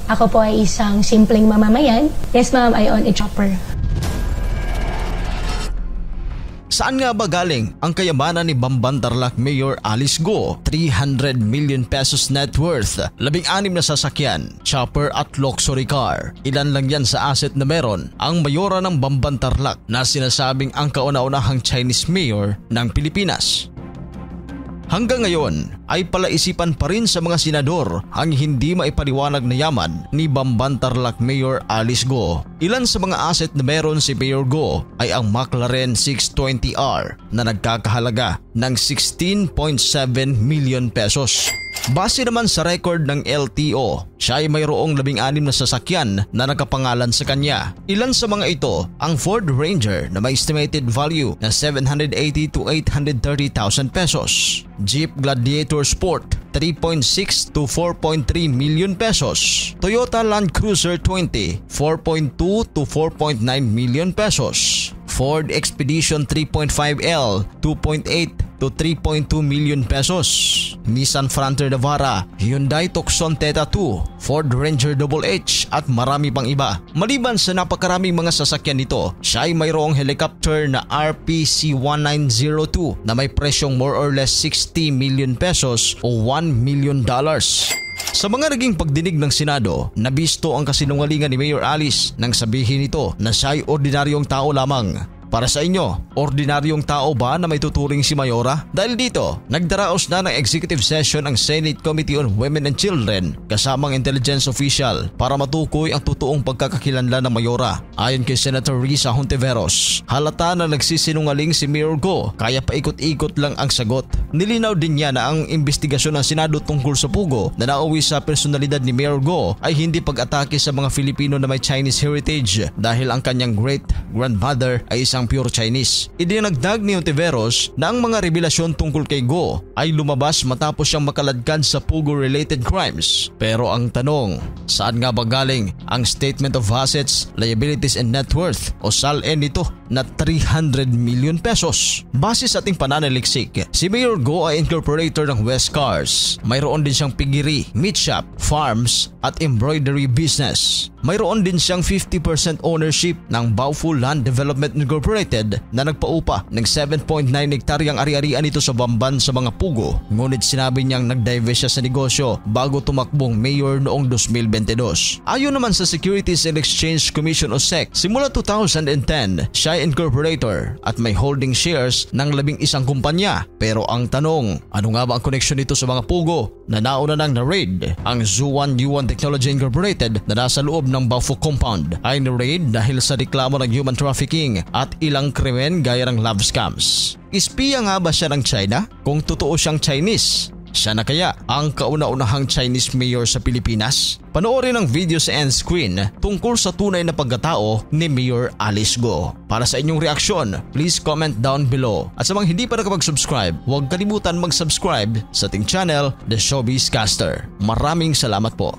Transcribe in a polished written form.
Ako po ay isang simpleng mamamayan. Yes ma'am, I own a chopper. Saan nga ba galing ang kayamanan ni Bamban Tarlac Mayor Alice Go? 300 million pesos net worth, 16 na sasakyan, chopper at luxury car. Ilan lang yan sa asset na meron ang mayora ng Bamban Tarlac na sinasabing ang kauna-unahang Chinese mayor ng Pilipinas. Hanggang ngayon ay palaisipan pa rin sa mga senador ang hindi maipaliwanag na yaman ni Bamban Tarlac Mayor Alice Go. Ilan sa mga asset na meron si Mayor Go ay ang McLaren 620R na nagkakahalaga ng 16.7 million pesos. Base naman sa record ng LTO, siya ay mayroong 16 na sasakyan na nakapangalan sa kanya. Ilan sa mga ito ang Ford Ranger na may estimated value na 780 to 830,000 pesos. Jeep Gladiator Sport 3.6 to 4.3 million pesos. Toyota Land Cruiser 20 4.2 to 4.9 million pesos. Ford Expedition 3.5L 2.8 to 3.2 million pesos. Nissan Frontier Navara, Hyundai Tucson Theta 2, Ford Ranger H at marami pang iba. Maliban sa napakaraming mga sasakyan nito, siya ay mayroong helicopter na RPC-1902 na may presyong more or less 60 million pesos o $1 million. Sa mga naging pagdinig ng Senado, nabisto ang kasinungalingan ni Mayor Alice nang sabihin nito na siya ay ordinaryong tao lamang. Para sa inyo, ordinaryong tao ba na may tuturing si Mayora? Dahil dito, nagdaraos na ng executive session ang Senate Committee on Women and Children kasamang intelligence official para matukoy ang totoong pagkakakilanlan ng Mayora. Ayon kay Senator Risa Hontiveros, halata na nagsisinungaling si Mayor Go kaya paikot-ikot lang ang sagot. Nilinaw din niya na ang investigasyon ng Senado tungkol sa pugo na nauwi sa personalidad ni Mayor Go ay hindi pag-atake sa mga Filipino na may Chinese heritage dahil ang kanyang great-grandmother ay isang pure Chinese. Idinagdag ni Hontiveros na ang mga revelasyon tungkol kay Go ay lumabas matapos siyang makaladkad sa pugo-related crimes. Pero ang tanong, saan nga ba galing ang Statement of Assets, Liabilities and Net Worth o SALN nito na 300 million pesos? Base sa ating pananaliksik, si Mayor Go ay incorporator ng West Cars. Mayroon din siyang piggery, meat shop, farms at embroidery business. Mayroon din siyang 50% ownership ng Baofu Land Development Incorporated na nagpaupa ng 7.9 hektaryang ari-arian nito sa Bamban sa mga pugo. Ngunit sinabi niyang nag-divest siya sa negosyo bago tumakbong mayor noong 2022. Ayon naman sa Securities and Exchange Commission o SEC, simula 2010, siya ay incorporator at may holding shares ng 11 kumpanya. Pero ang tanong, ano nga ba ang koneksyon nito sa mga pugo na nauna nang na-raid? Ang Zoo1 U1 Technology Incorporated na nasa loob ng Baofu Compound ay na-raid dahil sa reklamo ng human trafficking at ilang krimen gaya ng love scams. Espiya nga ba siya ng China? Kung totoo siyang Chinese, siya na kaya ang kauna-unahang Chinese mayor sa Pilipinas? Panoorin ang video sa end screen tungkol sa tunay na pagkatao ni Mayor Alice Go. Para sa inyong reaksyon, please comment down below. At sa mga hindi pa nakapag-subscribe, huwag kalimutan mag-subscribe sa ating channel, The Showbiz Caster. Maraming salamat po.